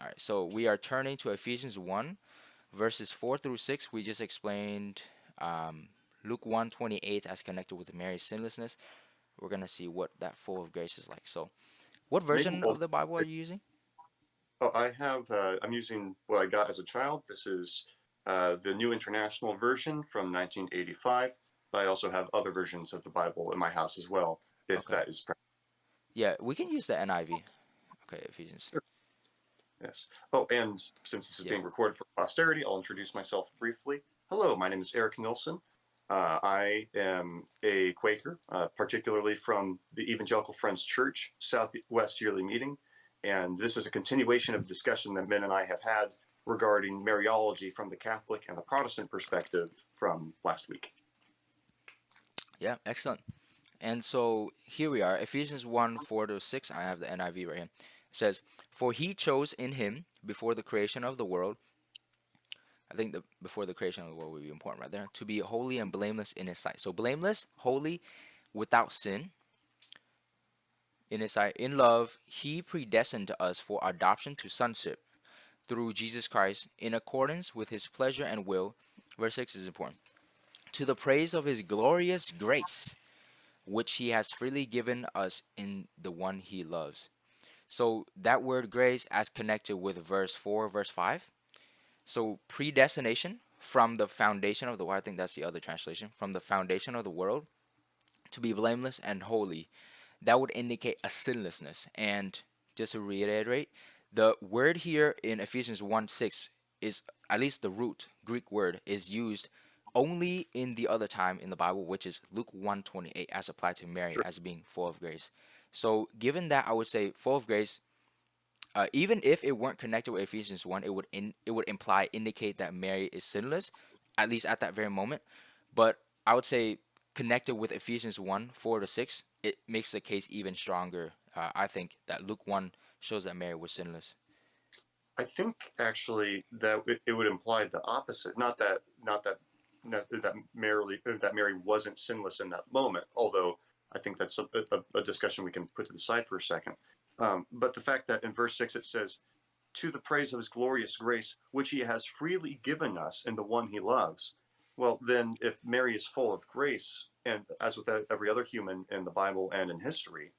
All right, so we are turning to Ephesians 1, verses 4 through 6. We just explained Luke 1:28 as connected with Mary's sinlessness. We're going to see what that full of grace is like. So, what Maybe, version of well, the Bible are you using? oh, I'm using what I got as a child. This is the New International Version from 1985. But I also have other versions of the Bible in my house as well, if Okay. that is Yeah, we can use the NIV. Okay, Ephesians. preferred. Yes. Oh, and since this is Yeah. being recorded for posterity, I'll introduce myself briefly. Hello, my name is Erik Nilsson. I am a Quaker, particularly from the Evangelical Friends Church Southwest Yearly Meeting, and this is a continuation of discussion that Ben and I have had regarding Mariology from the Catholic and the Protestant perspective from last week. Yeah, excellent. And so here we are, Ephesians 1 4 to 6. I have the NIV right here. It says, "For he chose in him before the creation of the world," I think the before the creation of the world would be important right there, "to be holy and blameless in his sight." So blameless, holy, without sin in his sight. In love, he predestined us for adoption to sonship through Jesus Christ in accordance with his pleasure and will. Verse 6 is important. To the praise of his glorious grace, which he has freely given us in the one he loves. So that word grace as connected with verse 4, verse 5. So predestination from the foundation of the world, I think that's the other translation, from the foundation of the world to be blameless and holy. That would indicate a sinlessness. And just to reiterate, the word here in Ephesians 1 6 is, at least the root Greek word, is used only in the other time in the Bible, which is Luke 1:28, as applied to Mary Sure. as being full of grace. So, given that, I would say full of grace, even if it weren't connected with Ephesians 1, it would imply indicate that Mary is sinless, at least at that very moment. But I would say connected with Ephesians 1 4 to 6, it makes the case even stronger. I think that Luke 1 shows that Mary was sinless. I think actually that it would imply the opposite. Not that Mary wasn't sinless in that moment. Although I think that's a discussion we can put to the side for a second. But the fact that in verse 6 it says, "To the praise of His glorious grace, which He has freely given us in the one He loves." Well, then, if Mary is full of grace, and as with every other human in the Bible and in history,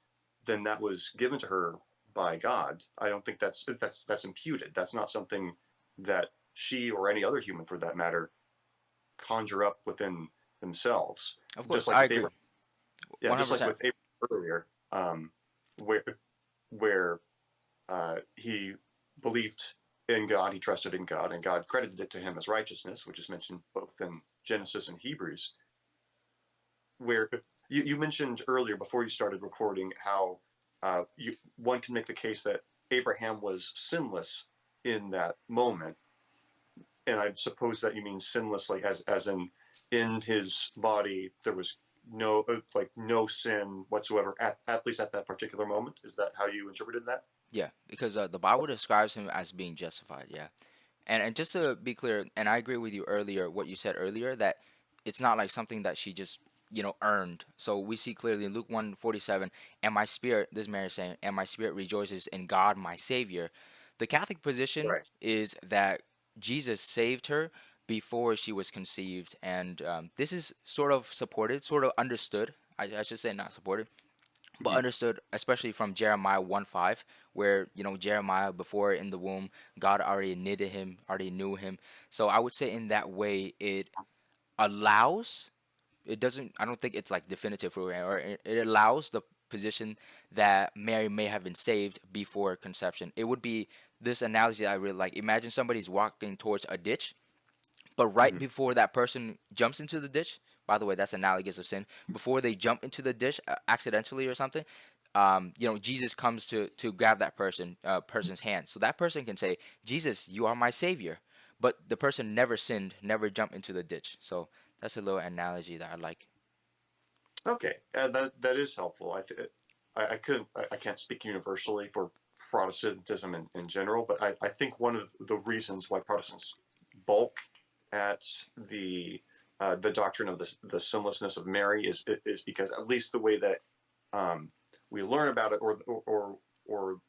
then that was given to her by God. I don't think that's imputed. That's not something that she or any other human, for that matter, conjure up within themselves. Of Just course, like I with agree. Abraham. Yeah, just like 100%. with Abraham earlier, where where he believed in God, he trusted in God, and God credited it to him as righteousness, which is mentioned both in Genesis and Hebrews. Where you mentioned earlier before you started recording how one can make the case that Abraham was sinless in that moment, and I suppose that you mean sinless, like as in his body there was no sin whatsoever at least at that particular moment. Is that how you interpreted that? Yeah, because the Bible describes him as being justified. Yeah. And just to be clear, and I agree with you earlier, what you said earlier, that it's not like something that she just, earned. So we see clearly in Luke 1:47, and my spirit, this Mary is saying, and my spirit rejoices in God, my Savior. The Catholic position Right. is that Jesus saved her before she was conceived. And this is sort of supported, sort of understood. I should say not supported but Mhm. understood especially from Jeremiah 1 5, where Jeremiah, before in the womb, God already knitted him, already knew him. So I would say in that way it allows, it doesn't, I don't think it's like definitive, or it allows the position that Mary may have been saved before conception. It would be this analogy that I really like. Imagine somebody's walking towards a ditch, but right Mhm. before that person jumps into the ditch, by the way, that's analogous of sin. Before they jump into the ditch accidentally or something, Jesus comes to grab that person's hand, so that person can say, "Jesus, you are my savior." But the person never sinned, never jumped into the ditch. So that's a little analogy that I like. Okay, that is helpful. I can't speak universally for Protestantism in general, but I think one of the reasons why Protestants balk at the doctrine of the sinlessness of Mary is because, at least the way that um, we learn about it, or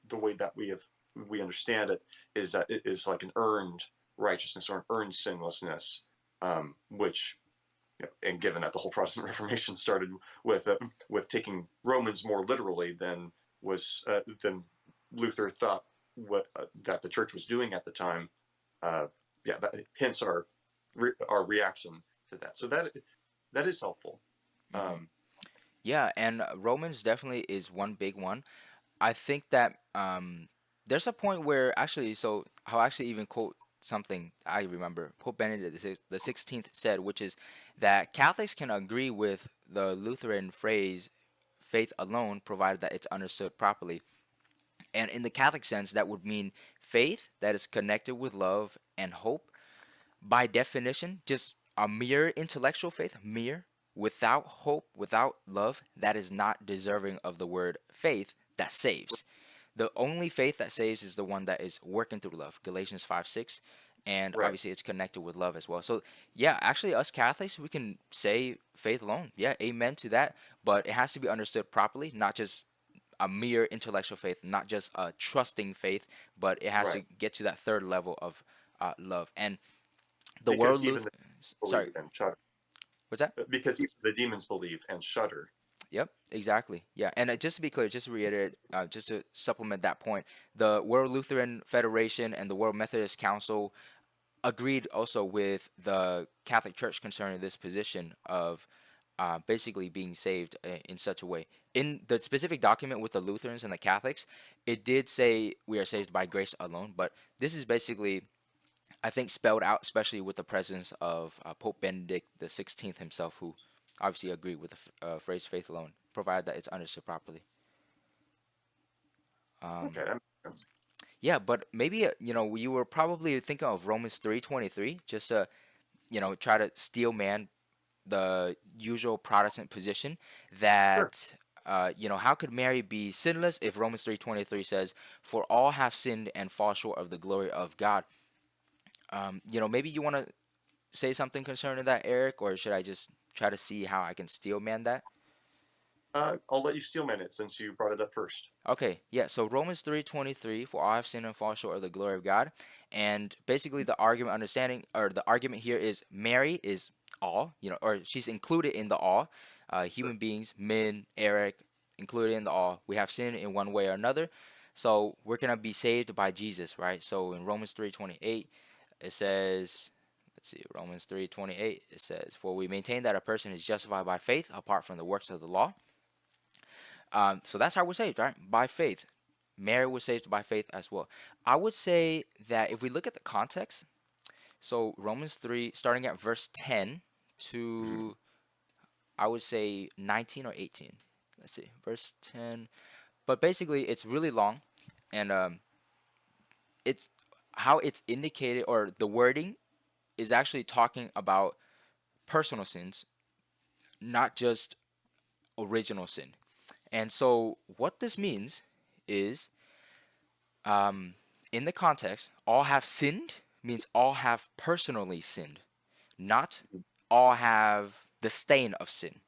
the way that we have we understand it is that it is like an earned righteousness or an earned sinlessness, which, and given that the whole Protestant Reformation started with taking Romans more literally than Luther thought what that the church was doing at the time, uh, yeah, hence our reaction to that. So that is helpful. Hmm. Um, Yeah, and Romans definitely is one big one. I think that there's a point where actually, so I'll actually even quote something I remember Pope Benedict the 16th said, which is that Catholics can agree with the Lutheran phrase "faith alone," provided that it's understood properly. And in the Catholic sense, that would mean faith that is connected with love and hope. By definition, just a mere intellectual faith, mere, without hope, without love, that is not deserving of the word faith that saves. The only faith that saves is the one that is working through love. Galatians 5:6. And right, obviously, it's connected with love as well. So, yeah, actually, us Catholics, we can say faith alone. Yeah, amen to that. But it has to be understood properly, not just a mere intellectual faith, not just a trusting faith, but it has to right. get to that third level of love. And the Because word even Luther, the sorry, believe and shudder. what's that? Because even the demons believe and shudder. Yep, exactly. Yeah, and just to be clear, just to reiterate, just to supplement that point, the World Lutheran Federation and the World Methodist Council agreed also with the Catholic Church concerning this position of basically being saved in such a way. In the specific document with the Lutherans and the Catholics, it did say we are saved by grace alone, but this is basically, I think, spelled out, especially with the presence of Pope Benedict the 16th himself, who obviously agreed with the phrase "faith alone," provided that it's understood properly. Okay, that makes sense. Yeah, but maybe you were probably thinking of Romans 3:23, just to try to steel man the usual Protestant position Sure. that how could Mary be sinless if Romans 3:23 says, "For all have sinned and fall short of the glory of God." Maybe you want to say something concerning that, Eric, or should I just try to see how I can steel man that? I'll let you steelman it since you brought it up first. Okay, yeah. So Romans 3:23, for all have sinned and fall short of the glory of God, and basically the argument understanding or the argument here is Mary is all, or she's included in the all. Sure. Human beings, men, Eric, included in the all. We have sinned in one way or another, so we're gonna be saved by Jesus, right? So in Romans 3:28, it says. Let's see, Romans 3:28, it says, "For we maintain that a person is justified by faith apart from the works of the law." So that's how we're saved, right? By faith. Mary was saved by faith as well. I would say that if we look at the context, so Romans 3, starting at verse 10 Mhm. to, I would say, 19 or 18. Let's see, verse 10. But basically, it's really long, and it's how it's indicated, or the wording is actually talking about personal sins, not just original sin. And so, what this means is Um, in the context, all have sinned means all have personally sinned, not all have the stain of sin.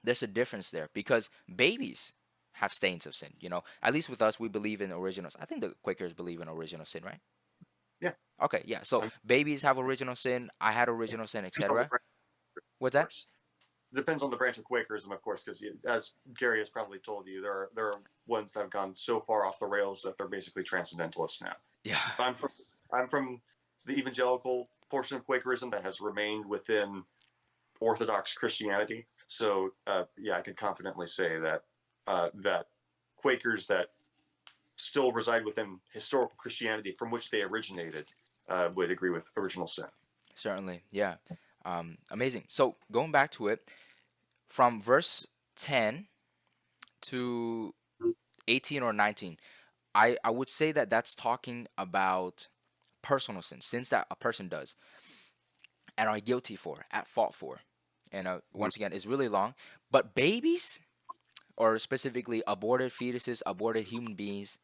There's a difference there because babies have stains of sin. At least with us, we believe in original. I think the Quakers believe in original sin, right? Yeah. Okay, yeah. So Um, babies have original sin. I had original sin, depends on the etc. branch, What's of that? course. Depends on the branch of Quakerism, of course, because as Gary has probably told you, there are ones that have gone so far off the rails that they're basically transcendentalists now. Yeah. I'm from the evangelical portion of Quakerism that has remained within Orthodox Christianity. So yeah, I could confidently say that Quakers that still reside within historical Christianity from which they originated would agree with original sin. Certainly. Yeah. Amazing. So going back to it, from verse 10 to 18 or 19, I would say that that's talking about personal sins that a person does and are guilty for, at fault for. And once again, it's really long. But babies, or specifically aborted fetuses, aborted human beings,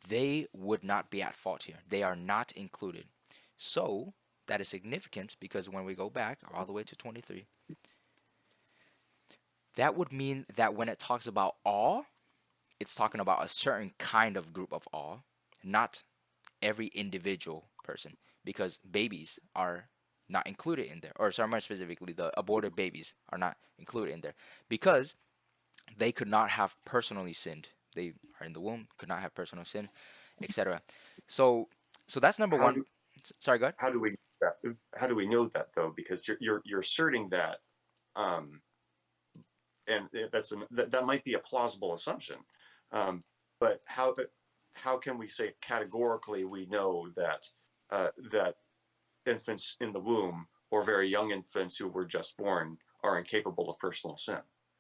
they would not be at fault here. They are not included. So that is significant because when we go back all the way to 23, that would mean that when it talks about all, it's talking about a certain kind of group of all. not every individual person, because babies are not included in there, or sorry, more specifically, the aborted babies are not included in there because they could not have personally sinned. They are in the womb, could not have personal sin, etc. So, so that's number How one. do Sorry, go ahead. how do we that, how do we know that though? Because you're asserting that, um, and that might be a plausible assumption, um, but how can we say categorically we know that infants in the womb or very young infants who were just born are incapable of personal sin?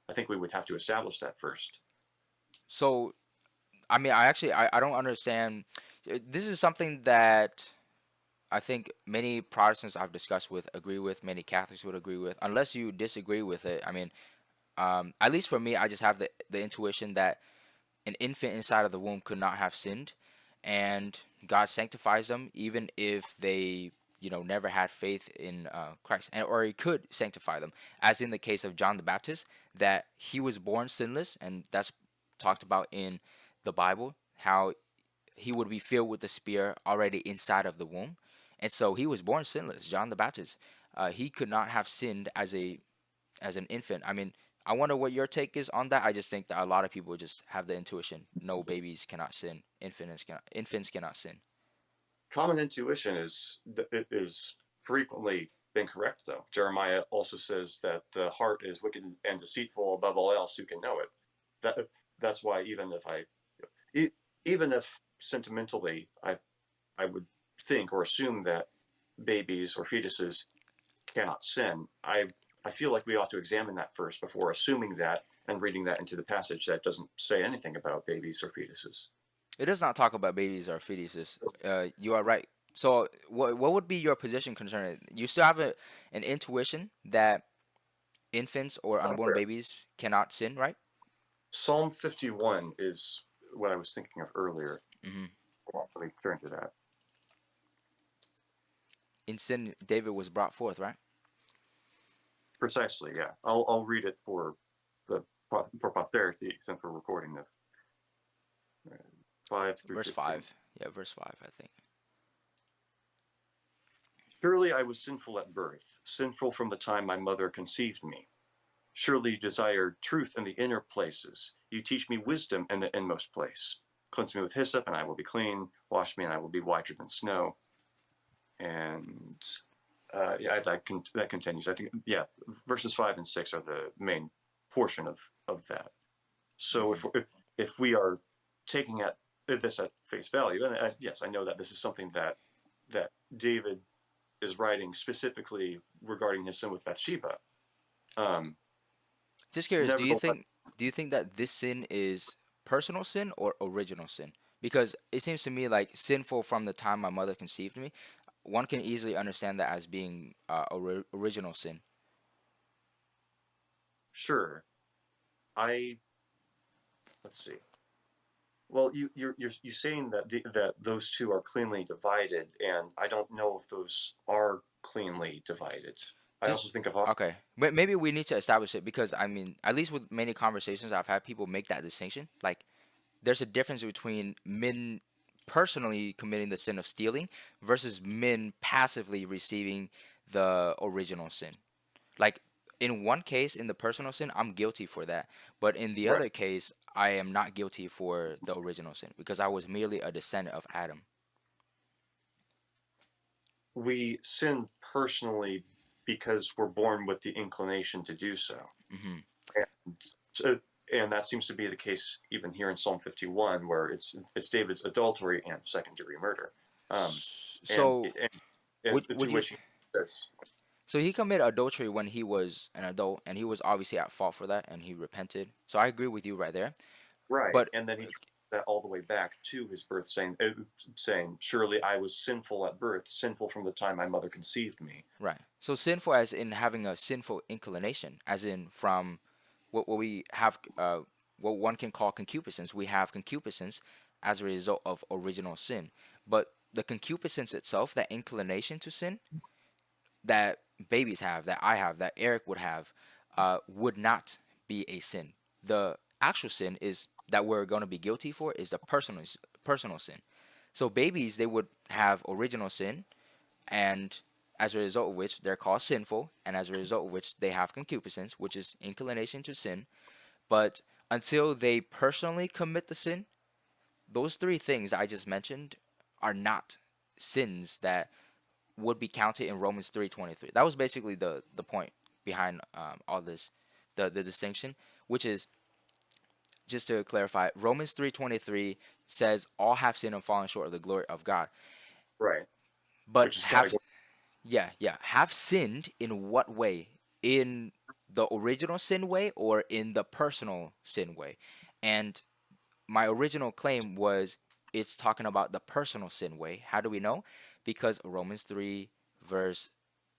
I think we would have to establish that first. So, I mean, I don't understand. This is something that I think many Protestants I've discussed with agree with, many Catholics would agree with. Unless you disagree with it, I mean, at least for me, I just have the intuition that an infant inside of the womb could not have sinned, and God sanctifies them even if they, never had faith in Christ, and or He could sanctify them, as in the case of John the Baptist, that he was born sinless, and that's talked about in the Bible, how he would be filled with the Spirit already inside of the womb, and so he was born sinless. John the Baptist, he could not have sinned as an infant. I mean, I wonder what your take is on that. I just think that a lot of people just have the intuition: no, babies cannot sin. Infants cannot sin. Common intuition is frequently incorrect, though. Jeremiah also says that the heart is wicked and deceitful above all else. Who can know it? That's why even if sentimentally I would think or assume that babies or fetuses cannot sin, I feel like we ought to examine that first before assuming that and reading that into the passage that doesn't say anything about babies or fetuses. It does not talk about babies or fetuses. You are right. So, what would be your position concerning it? You still have an intuition that infants or unborn Where? babies cannot sin, right? Psalm 51 is what I was thinking of earlier. Hmm. Well, let me turn to that. In sin, David was brought forth, right? Precisely, yeah. I'll read it the for posterity since we're recording this. 5 through Verse 15. 5. Yeah, verse 5, I think. Surely I was sinful at birth, sinful from the time my mother conceived me. Surely you desire truth in the inner places. You teach me wisdom in the inmost place. Cleanse me with hyssop, and I will be clean. Wash me, and I will be whiter than snow. And yeah, that continues. I think, yeah, verses 5 and 6 are the main portion of that. So Hmm. if we are taking this at face value, and yes, I know that this is something that David is writing specifically regarding his sin with Bathsheba. Um, Just curious, Nevertheless, do you think that this sin is personal sin or original sin? Because it seems to me like sinful from the time my mother conceived me. One can easily understand that as being original sin. sure, I let's see. Well, you're saying that that those two are cleanly divided, and I don't know if those are cleanly divided. I Just also think of okay. Maybe we need to establish it because I mean, at least with many conversations I've had, people make that distinction. Like, there's a difference between men personally committing the sin of stealing versus men passively receiving the original sin. Like, in one case, in the personal sin, I'm guilty for that, but in the right. other case, I am not guilty for the original sin because I was merely a descendant of Adam. We sin personally because we're born with the inclination to do so. Hmm. And so, and that seems to be the case even here in Psalm 51, where it's David's adultery and second degree murder, um, and, So and would to you? which he says, So he committed adultery when he was an adult, and he was obviously at fault for that, and he repented. So I agree with you right there. right, But and then he traces that all the way back to his birth, saying, "Surely I was sinful at birth, sinful from the time my mother conceived me." right, so sinful as in having a sinful inclination, as in from what we have, what one can call concupiscence. We have concupiscence as a result of original sin, but the concupiscence itself, that inclination to sin, that babies have, that I have, that Eric would not be a sin. The actual sin is that we're going to be guilty for is the personal sin. So babies, they would have original sin, and as a result of which they're called sinful, and as a result of which they have concupiscence, which is inclination to sin. But until they personally commit the sin, those three things I just mentioned are not sins that would be counted in Romans 3:23. That was basically the point behind all this, the distinction, which is, just to clarify, Romans 3:23 says all have sinned and fallen short of the glory of God. Right. But Which is have, category. yeah, yeah, have sinned in what way? In the original sin way or in the personal sin way? And my original claim was it's talking about the personal sin way. How do we know? Because Romans 3 verse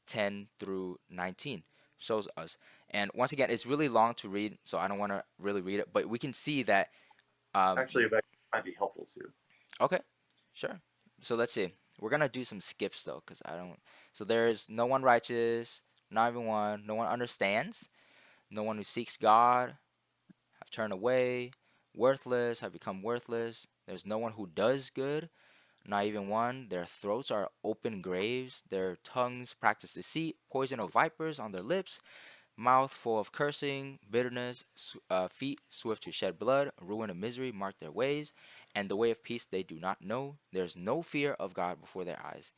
10 through 19 shows us. And once again, it's really long to read, so I don't want to really read it, but we can see that um Actually, that might be helpful too. okay, sure. So let's see. We're going to do some skips though cuz I don't. So there's no one righteous, not even one, no one understands, no one who seeks God, have turned away, worthless, have become worthless. There's no one who does good, not even one. Their throats are open graves. Their tongues practice deceit, poison of vipers on their lips, mouth full of cursing, bitterness, feet swift to shed blood, ruin and misery mark their ways, and the way of peace they do not know. There's no fear of God before their eyes.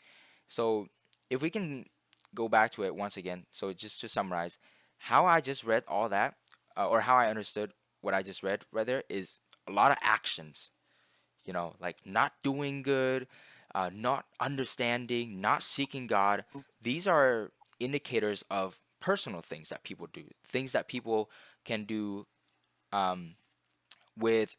So, if we can go back to it once again, so just to summarize, how I just read all that, or how I understood what I just read right there, is a lot of actions, like not doing good, not understanding, not seeking God. These are indicators of personal things that people do, things that people can do um, with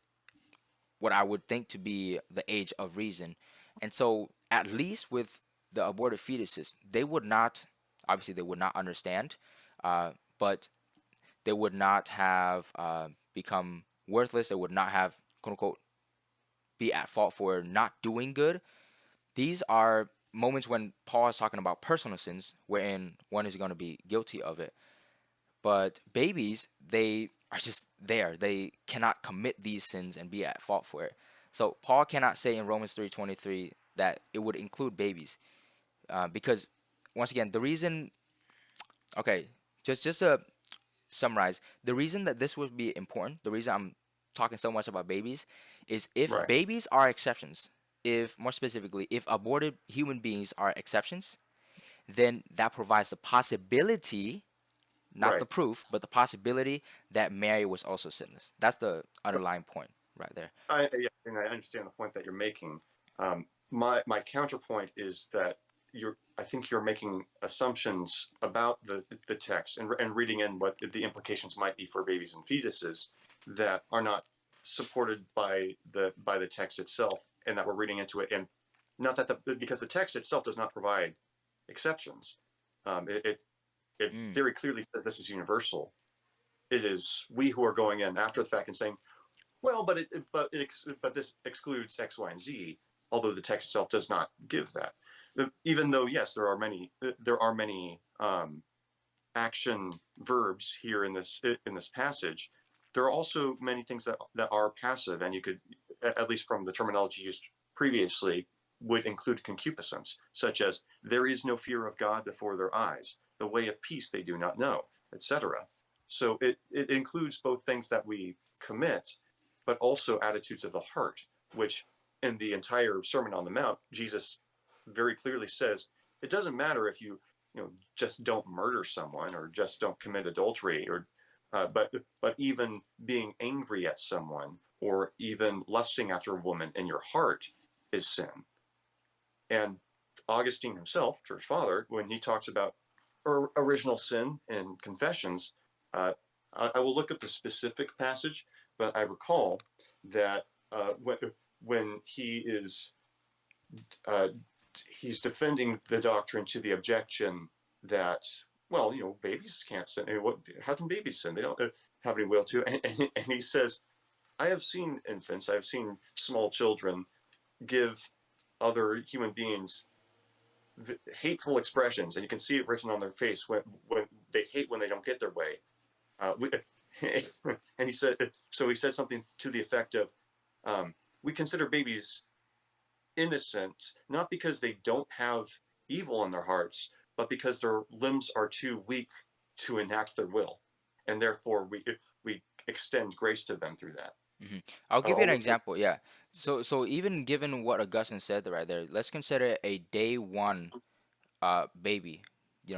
what I would think to be the age of reason. And so, at least with the aborted fetuses, they would not, obviously, they would not understand, but they would not have become worthless. They would not have, quote unquote, be at fault for not doing good. These are moments when Paul is talking about personal sins, wherein one is going to be guilty of it. But babies, they are just there. They cannot commit these sins and be at fault for it. So Paul cannot say in Romans 3:23 that it would include babies, because once again, the reason. Okay, just to summarize, the reason that this would be important, the reason I'm talking so much about babies, is if Right. babies are exceptions, if more specifically, if aborted human beings are exceptions, then that provides the possibility, not the Right. proof, but the possibility that Mary was also sinless. That's the underlying point right there. Yeah, and I understand the point that you're making. My counterpoint is that I think you're making assumptions about the text and reading in what the implications might be for babies and fetuses that are not supported by the text itself, and that we're reading into it. And not that because the text itself does not provide exceptions. It Mm, very clearly says this is universal. It is we who are going in after the fact and saying, well, but this excludes X, Y, and Z, although the text itself does not give that. Even though yes, there are many action verbs here in this passage. There are also many things that are passive, and you could, at least from the terminology used previously, would include concupiscence, such as there is no fear of God before their eyes, the way of peace they do not know, etc. So it includes both things that we commit, but also attitudes of the heart, which in the entire Sermon on the Mount, Jesus very clearly says it doesn't matter if you just don't murder someone or just don't commit adultery or but even being angry at someone or even lusting after a woman in your heart is sin. And Augustine himself, church father, when he talks about original sin in Confessions, uh, I will look at the specific passage, but I recall that when uh, he's defending the doctrine to the objection that, well, babies can't sin. How can babies sin? They don't have any will to. And he says, I have seen infants, I have seen small children give other human beings hateful expressions, and you can see it written on their face when they hate when they don't get their way. We, and he said something to the effect of, we consider babies innocent, not because they don't have evil in their hearts, but because their limbs are too weak to enact their will, and therefore we extend grace to them through that. Hmm. I'll give you an All example. Yeah. So even given what Augustine said right there, let's consider a day one baby,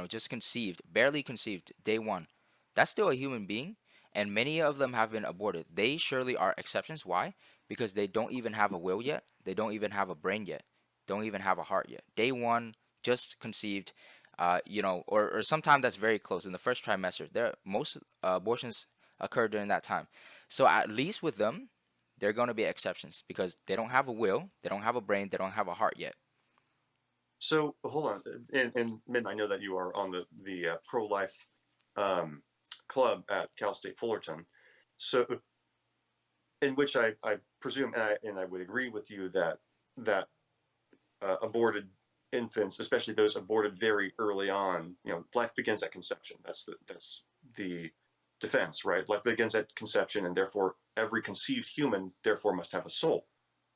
just conceived, barely conceived, day one. That's still a human being, and many of them have been aborted. They surely are exceptions. Why? Because they don't even have a will yet. They don't even have a brain yet. Don't even have a heart yet. Day one, just conceived, or sometimes that's very close in the first trimester. Most abortions occur during that time. So at least with them, they're going to be exceptions because they don't have a will, they don't have a brain, they don't have a heart yet. So hold on, and Min, I know that you are on the pro life um, club at Cal State Fullerton. So in which I presume, and I would agree with you that aborted infants, especially those aborted very early on, life begins at conception. That's the defense, right? Life begins at conception, and therefore every conceived human therefore must have a soul.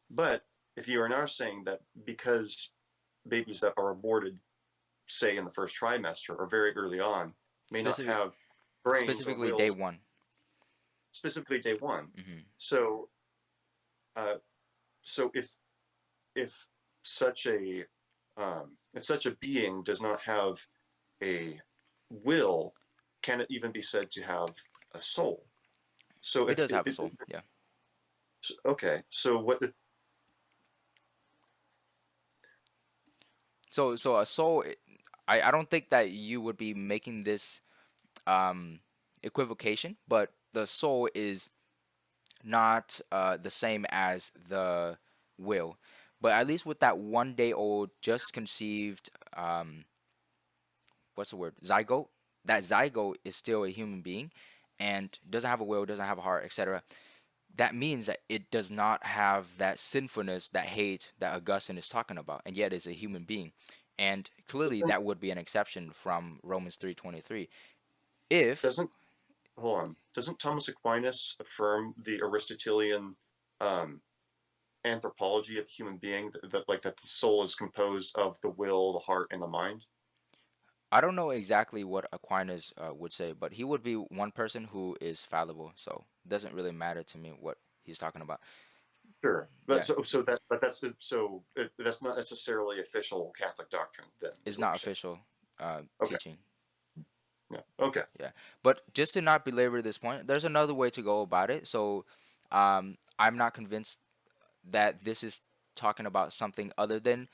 But if you are now saying that because babies that are aborted, say in the first trimester or very early on, may not Specific, have brains or specifically day wills, one. specifically day one. Hmm. So, uh, so if such a if such a being does not have a will, can it even be said to have a soul? So It if does have a soul. Yeah. okay, so what the So a soul. I don't think that you would be making this um, equivocation, but the soul is not the same as the will. But at least with that 1 day old, just conceived, what's the word? Zygote. That zygote is still a human being, and doesn't have a will, doesn't have a heart, etc. That means that it does not have that sinfulness, that hate that Augustine is talking about, and yet is a human being. And clearly, doesn't that would be an exception from Romans 3:23. If doesn't hold on, doesn't Thomas Aquinas affirm the Aristotelian um, anthropology of the human being, that the soul is composed of the will, the heart, and the mind? I don't know exactly what Aquinas would say, but he would be one person who is fallible, so it doesn't really matter to me what he's talking about. Sure, but Yeah, that's not necessarily official Catholic doctrine. Then is it's what not you're saying. official Okay, teaching. yeah, okay. Yeah, but just to not belabor this point, there's another way to go about it. So, I'm not convinced that this is talking about something other than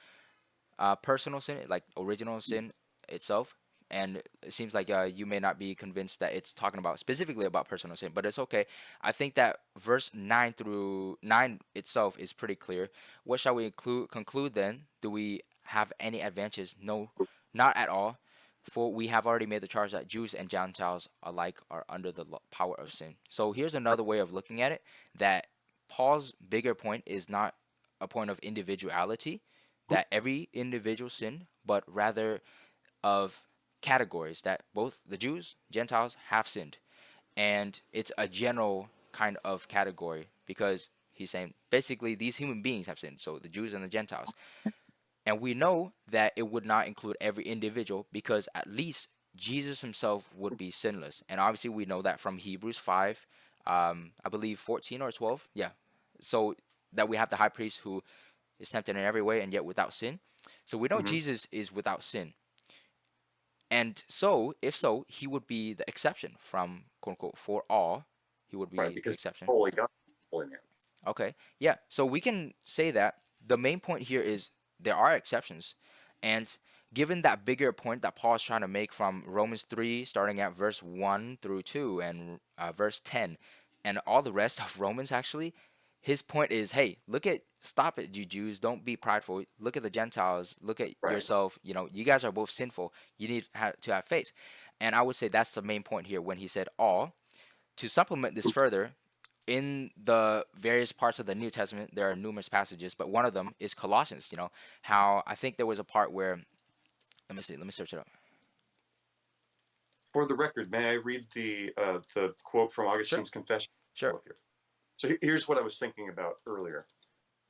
personal sin, like original sin itself. And it seems like you may not be convinced that it's talking about specifically about personal sin, but it's okay. I think that verse 9 through 9 itself is pretty clear. What shall we conclude then? Do we have any advantages? No, not at all. For we have already made the charge that Jews and Gentiles alike are under the power of sin. So here's another way of looking at it, that Paul's bigger point is not a point of individuality, that every individual sin, but rather of categories that both the Jews, Gentiles have sinned. And it's a general kind of category because he's saying basically these human beings have sinned, so the Jews and the Gentiles. And we know that it would not include every individual because at least Jesus himself would be sinless. And obviously, we know that from Hebrews 5, I believe 14 or 12. Yeah. So that we have the high priest who is tempted in every way and yet without sin. So we know Hmm. Jesus is without sin. And so, if so, he would be the exception from quote unquote for all. He would Right, be the because exception. holy God, holy man. Okay. Yeah. So we can say that the main point here is there are exceptions. And given that bigger point that Paul is trying to make from Romans 3, starting at verse 1 through 2 and verse 10, and all the rest of Romans actually, his point is hey, stop it, you Jews. Don't be prideful. Look at the Gentiles. Look at Right. yourself. You guys are both sinful. You need to have faith. And I would say that's the main point here when he said all. To supplement this further, in the various parts of the New Testament, there are numerous passages, but one of them is Colossians. How I think there was a part where, let me search it up. For the record, may I read the quote from Sure, Augustine's Confession? sure. Here. So here's what I was thinking about earlier.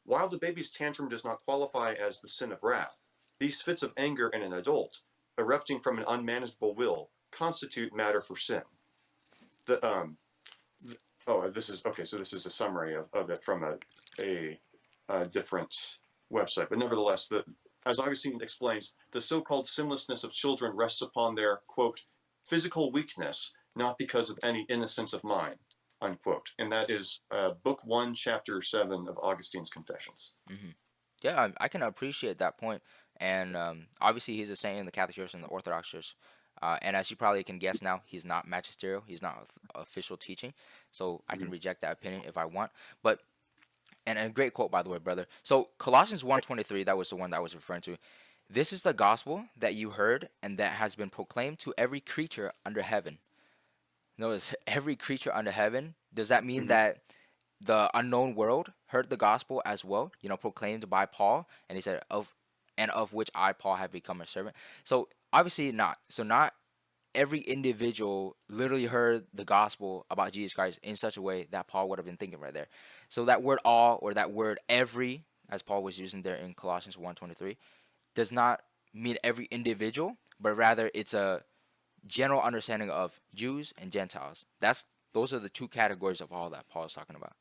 While the baby's tantrum does not qualify as the sin of wrath, these fits of anger in an adult, erupting from an unmanageable will, constitute matter for sin. The oh, this is okay. So this is a summary of it from a different website, but nevertheless, as Augustine explains, the so-called sinlessness of children rests upon their quote physical weakness, not because of any innocence of mind, unquote. And that is book 1, chapter 7 of Augustine's Confessions. Hmm. Yeah, I can appreciate that point. And obviously, he's a saint in the Catholic Church and the Orthodox Church. And as you probably can guess now, he's not magisterial. He's not official teaching. So I can Mm-hmm. reject that opinion if I want. But and a great quote, by the way, brother. So Colossians 1:23, that was the one that I was referring to. This is the gospel that you heard and that has been proclaimed to every creature under heaven. Notice every creature under heaven. Does that mean Mm-hmm. that the unknown world heard the gospel as well? Proclaimed by Paul, and he said of which I Paul have become a servant. So obviously not. So not every individual literally heard the gospel about Jesus Christ in such a way that Paul would have been thinking right there. So that word all or that word every, as Paul was using there in Colossians 1:23, does not mean every individual, but rather it's a general understanding of Jews and Gentiles. Those are the two categories of all that Paul is talking about.